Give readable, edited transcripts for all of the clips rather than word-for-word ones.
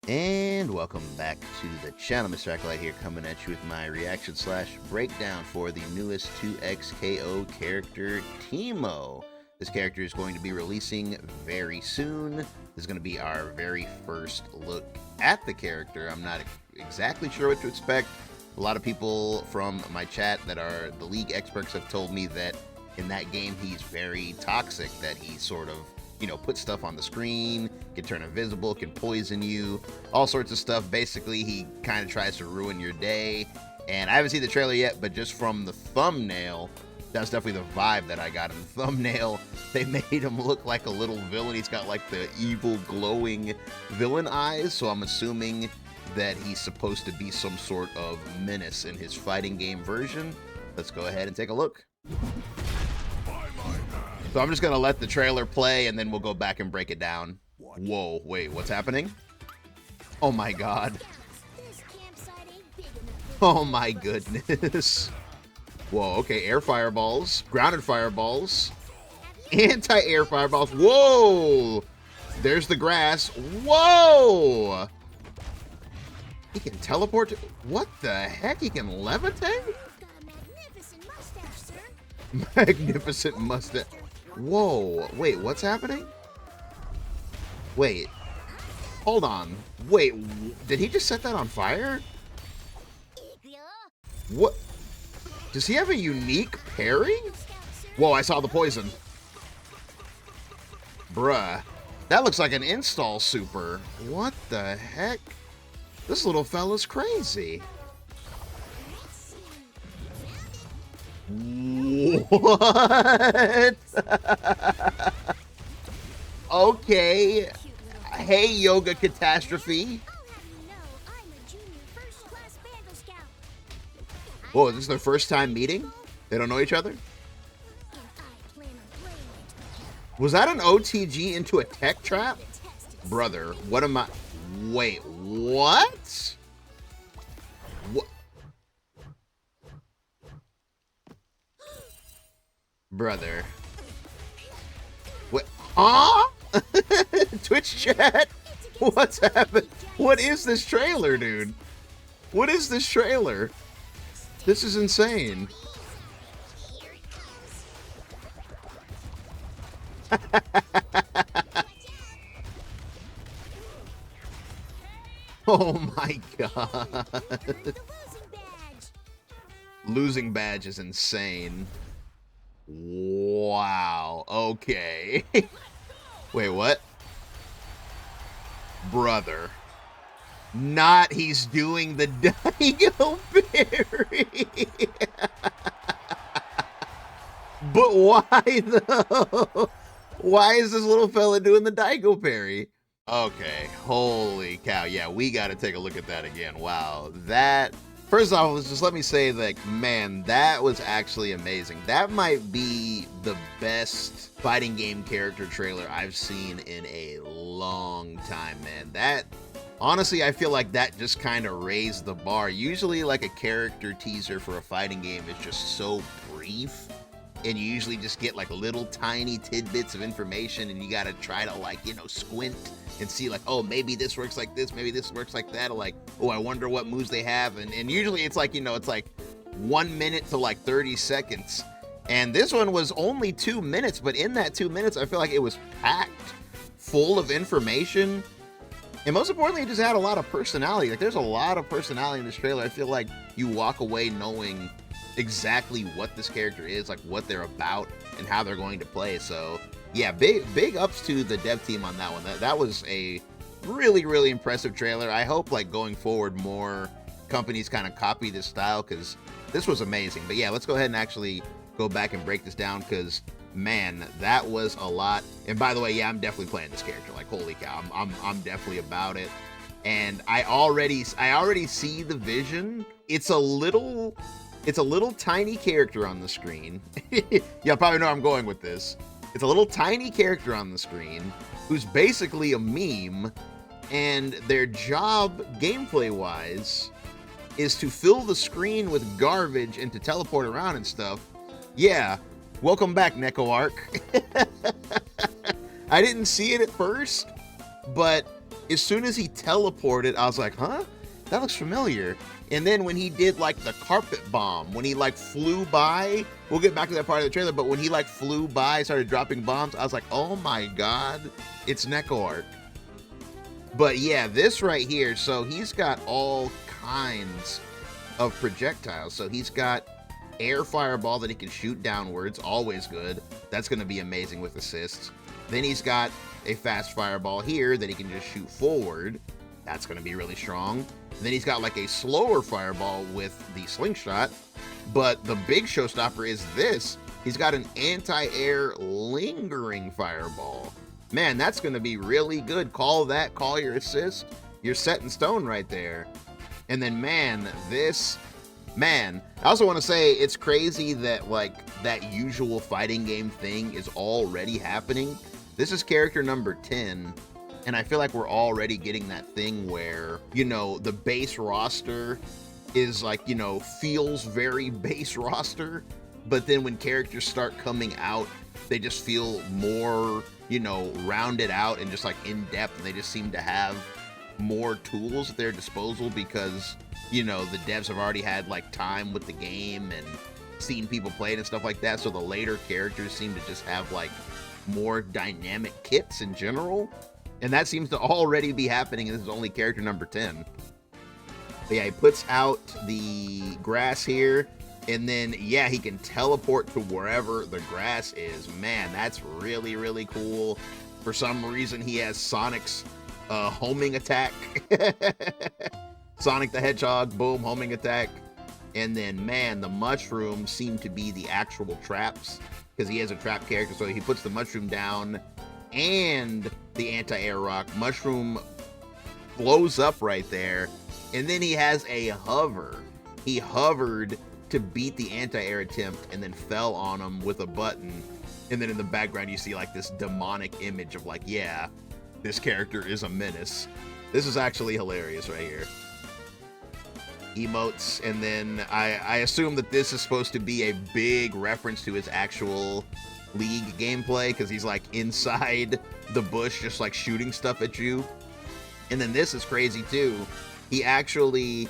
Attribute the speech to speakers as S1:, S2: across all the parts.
S1: And welcome back to the channel. Mr. Acolyte here, coming at you with my reaction / breakdown for the newest 2XKO character, Teemo. This character is going to be releasing very soon. This is going to be our very first look at the character. I'm not exactly sure what to expect. A lot of people from my chat that are the League experts have told me that in that game he's very toxic, that he sort of put stuff on the screen, can turn invisible, can poison you, all sorts of stuff. Basically, he kind of tries to ruin your day. And I haven't seen the trailer yet, but just from the thumbnail, that's definitely the vibe that I got in the thumbnail. They made him look like a little villain. He's got like the evil glowing villain eyes, so I'm assuming that he's supposed to be some sort of menace in his fighting game version. Let's go ahead and take a look. So I'm just going to let the trailer play, and then we'll go back and break it down. Whoa, wait, what's happening? Oh my god. Oh my goodness. Whoa, okay, air fireballs, grounded fireballs, anti-air fireballs. Whoa! There's the grass. Whoa! He can teleport to... What the heck? He can levitate? Magnificent mustache. Whoa, wait, what's happening? Wait, hold on. Wait, did he just set that on fire? What? Does he have a unique parry? Whoa, I saw the poison. Bruh, that looks like an install super. What the heck? This little fella's crazy. What? Okay. Hey, Yoga Catastrophe. Whoa, is this their first time meeting? They don't know each other? Was that an OTG into a tech trap? Brother, what am I... Wait, what? What? Brother. What? Huh? Twitch chat? What's happened? What is this trailer, dude? What is this trailer? This is insane. Oh my god. Losing badge is insane. Wow. Okay. Wait, what? Brother. Not he's doing the Daigo parry. But why though? Why is this little fella doing the Daigo parry? Okay, holy cow. Yeah, we got to take a look at that again. Wow, that... First off, just let me say that, man, that was actually amazing. That might be the best fighting game character trailer I've seen in a long time, man. That, honestly, I feel like that just kind of raised the bar. Usually, like, a character teaser for a fighting game is just so brief, and you usually just get, like, little tiny tidbits of information, and you got to try to, like, squint and see, like, oh, maybe this works like this, maybe this works like that, or like, oh, I wonder what moves they have, and usually it's like, it's like 1 minute to like 30 seconds, and this one was only 2 minutes, but in that 2 minutes, I feel like it was packed full of information, and most importantly, it just had a lot of personality. Like, there's a lot of personality in this trailer. I feel like you walk away knowing exactly what this character is, like what they're about, and how they're going to play, so... Yeah, big ups to the dev team on that one. That was a really impressive trailer. I hope, like, going forward, more companies kind of copy this style, because this was amazing. But yeah, let's go ahead and actually go back and break this down, because, man, that was a lot. And by the way, yeah, I'm definitely playing this character. Like, holy cow, I'm definitely about it. And I already see the vision. It's a little tiny character on the screen. Y'all probably know where I'm going with this. It's a little tiny character on the screen who's basically a meme, and their job, gameplay-wise, is to fill the screen with garbage and to teleport around and stuff. Yeah, welcome back, NekoArk. I didn't see it at first, but as soon as he teleported, I was like, huh? That looks familiar. And then when he did like the carpet bomb, when he like flew by, we'll get back to that part of the trailer, but when he like flew by, started dropping bombs, I was like, oh my God, it's Neko Arc. But yeah, this right here, so he's got all kinds of projectiles. So he's got air fireball that he can shoot downwards, always good. That's gonna be amazing with assists. Then he's got a fast fireball here that he can just shoot forward. That's gonna be really strong. Then he's got like a slower fireball with the slingshot. But the big showstopper is this. He's got an anti-air lingering fireball. Man, that's going to be really good. Call your assist. You're set in stone right there. And then, man, I also want to say it's crazy that like that usual fighting game thing is already happening. This is character number 10. And I feel like we're already getting that thing where, you know, the base roster is like, you know, feels very base roster. But then when characters start coming out, they just feel more, you know, rounded out and just like in depth. And they just seem to have more tools at their disposal because, you know, the devs have already had like time with the game and seen people play it and stuff like that. So the later characters seem to just have like more dynamic kits in general. And that seems to already be happening, and this is only character number 10. But yeah, he puts out the grass here, and then, yeah, he can teleport to wherever the grass is. Man, that's really, really cool. For some reason, he has Sonic's homing attack. Sonic the Hedgehog, boom, homing attack. And then, man, the mushrooms seem to be the actual traps, because he has a trap character, so he puts the mushroom down, and the anti-air rock. Mushroom blows up right there, and then he has a hover. He hovered to beat the anti-air attempt and then fell on him with a button. And then in the background you see like this demonic image of like, yeah, this character is a menace. This is actually hilarious right here. Emotes, and then I assume that this is supposed to be a big reference to his actual League gameplay, because he's like inside the bush just like shooting stuff at you. And then this is crazy too. He actually,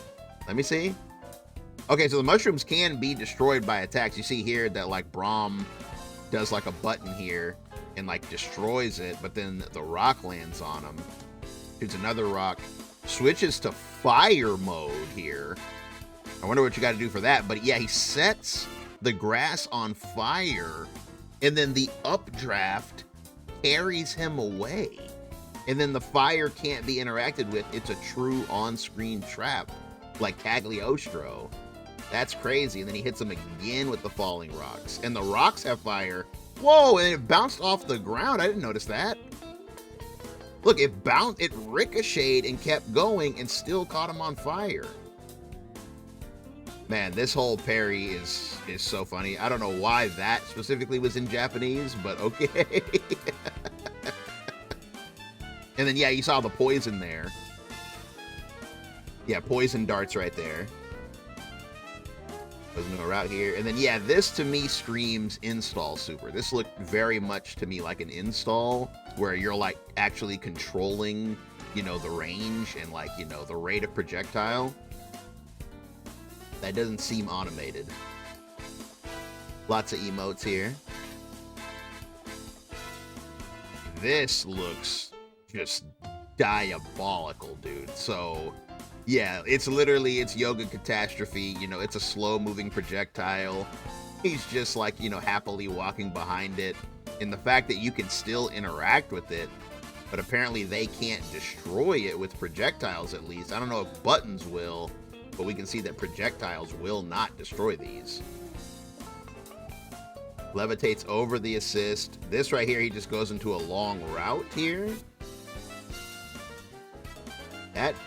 S1: let me see. Okay, so the mushrooms can be destroyed by attacks. You see here that like Braum does like a button here and like destroys it, but then the rock lands on him. Shoots another rock, switches to fire mode here. I wonder what you got to do for that. But yeah, he sets the grass on fire, and then the updraft carries him away. And then the fire can't be interacted with. It's a true on-screen trap, like Cagliostro. That's crazy. And then he hits him again with the falling rocks. And the rocks have fire. Whoa, and it bounced off the ground. I didn't notice that. Look, it ricocheted and kept going and still caught him on fire. Man, this whole parry is so funny. I don't know why that specifically was in Japanese, but okay. And then, yeah, you saw the poison there. Yeah, poison darts right there. There's no route here. And then, yeah, this to me screams install super. This looked very much to me like an install where you're like actually controlling, you know, the range and like, you know, the rate of projectile. That doesn't seem automated. Lots of emotes here. This looks just diabolical, dude. So yeah, it's Yoga Catastrophe. You know, it's a slow moving projectile. He's just like, you know, happily walking behind it. And the fact that you can still interact with it, but apparently they can't destroy it with projectiles, at least. I don't know if buttons will, but we can see that projectiles will not destroy these. Levitates over the assist. This right here, he just goes into a long route here.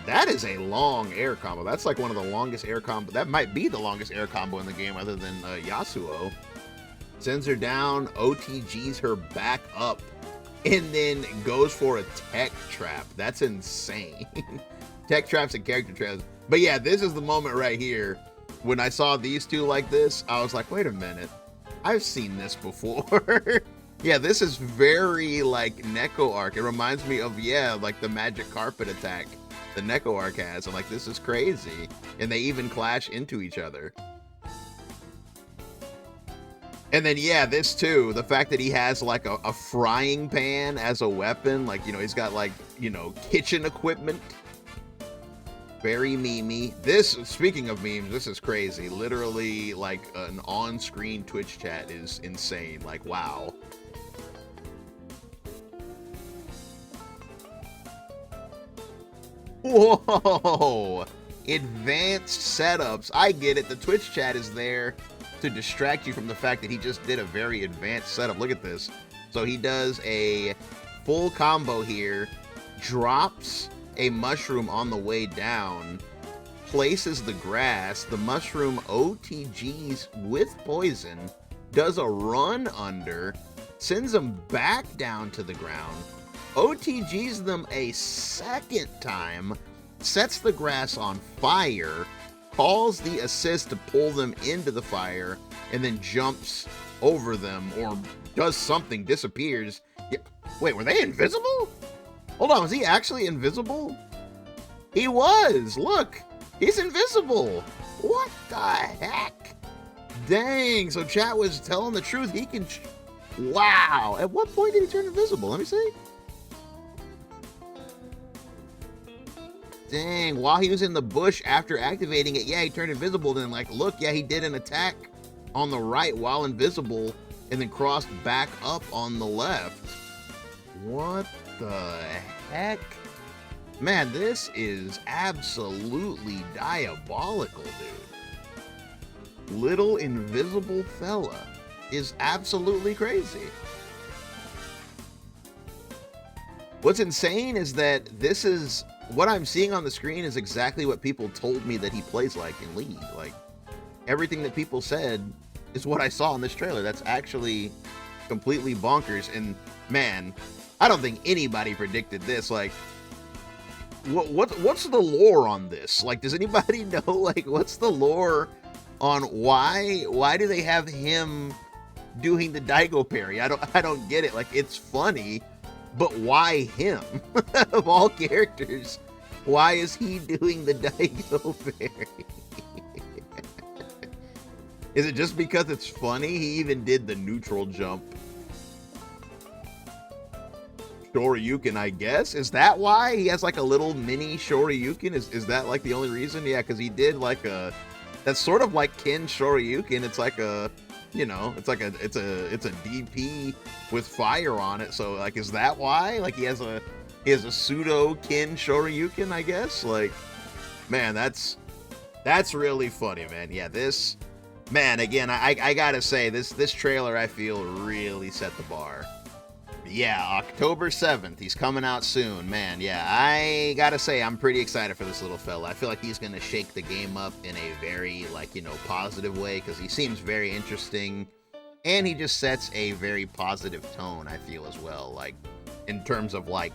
S1: That is a long air combo. That's like one of the longest air combo. That might be the longest air combo in the game other than Yasuo. Sends her down, OTGs her back up, and then goes for a tech trap. That's insane. Tech traps and character traps. But yeah, this is the moment right here. When I saw these two like this, I was like, wait a minute. I've seen this before. Yeah, this is very like Neko arc. It reminds me of, yeah, like the magic carpet attack the Neko arc has. I'm like, this is crazy. And they even clash into each other. And then, yeah, this too, the fact that he has like a frying pan as a weapon, like, you know, he's got like, you know, kitchen equipment. Very memey. This, speaking of memes, this is crazy. Literally, like, an on-screen Twitch chat is insane. Like, wow. Whoa! Advanced setups. I get it. The Twitch chat is there to distract you from the fact that he just did a very advanced setup. Look at this. So he does a full combo here, drops a mushroom on the way down, places the grass, the mushroom OTGs with poison, does a run under, sends them back down to the ground, OTGs them a second time, sets the grass on fire, calls the assist to pull them into the fire, and then jumps over them or does something, disappears. Yeah. Wait, were they invisible? Hold on, was he actually invisible? He was! Look! He's invisible! What the heck? Dang, so chat was telling the truth. He can... Wow! At what point did he turn invisible? Let me see. Dang, while he was in the bush after activating it, yeah, he turned invisible. Then, like, look, yeah, he did an attack on the right while invisible and then crossed back up on the left. What the heck? Man, this is absolutely diabolical, dude. Little invisible fella is absolutely crazy. What's insane is that this is what I'm seeing on the screen is exactly what people told me that he plays like in League. Like, everything that people said is what I saw in this trailer. That's actually completely bonkers. And man, I don't think anybody predicted this. Like, what's the lore on this? Like, does anybody know, like, what's the lore on why do they have him doing the Daigo parry? I don't get it. Like, it's funny, but why him? Of all characters, why is he doing the Daigo parry? Is it just because it's funny? He even did the neutral jump Shoryuken, I guess. Is that why he has like a little mini Shoryuken? Is that like the only reason? Yeah, because he did like a, that's sort of like Ken Shoryuken. It's like a, you know, it's like it's a DP with fire on it. So like, is that why? Like he has a pseudo Ken Shoryuken, I guess. Like, man, that's really funny, man. Yeah, this, man, again, I gotta say, this trailer, I feel, really set the bar. Yeah, October 7th, he's coming out soon, man. Yeah, I gotta say, I'm pretty excited for this little fella. I feel like he's gonna shake the game up in a very, like, you know, positive way, because he seems very interesting, and he just sets a very positive tone, I feel, as well, like, in terms of, like,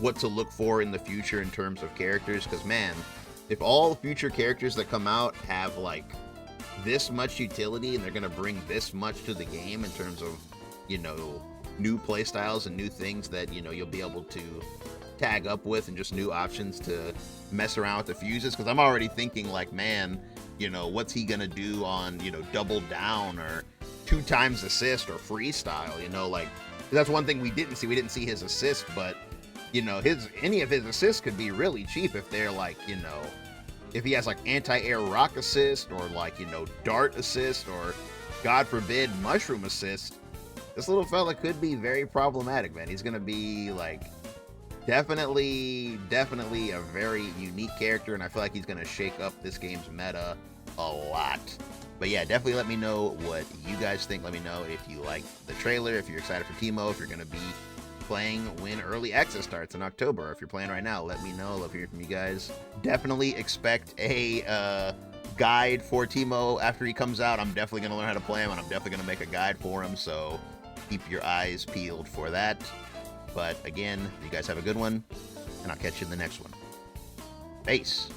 S1: what to look for in the future in terms of characters, because, man, if all future characters that come out have, like, this much utility, and they're gonna bring this much to the game in terms of, you know, new playstyles and new things that, you know, you'll be able to tag up with, and just new options to mess around with the fuses, because I'm already thinking, like, man, you know, what's he gonna do on, you know, double down or 2 times assist or freestyle, you know, like, that's one thing we didn't see his assist, but, you know, any of his assists could be really cheap if they're like, you know, if he has like anti-air rock assist, or like, you know, dart assist, or God forbid mushroom assist. This little fella could be very problematic, man. He's gonna be like definitely a very unique character, and I feel like he's gonna shake up this game's meta a lot. But yeah, definitely let me know what you guys think. Let me know if you like the trailer, if you're excited for Teemo, if you're gonna be playing when early access starts in October. If you're playing right now, let me know. I love hearing from you guys. Definitely expect a guide for Teemo after he comes out. I'm definitely gonna learn how to play him, and I'm definitely gonna make a guide for him, so keep your eyes peeled for that. But again, you guys have a good one, and I'll catch you in the next one. Peace.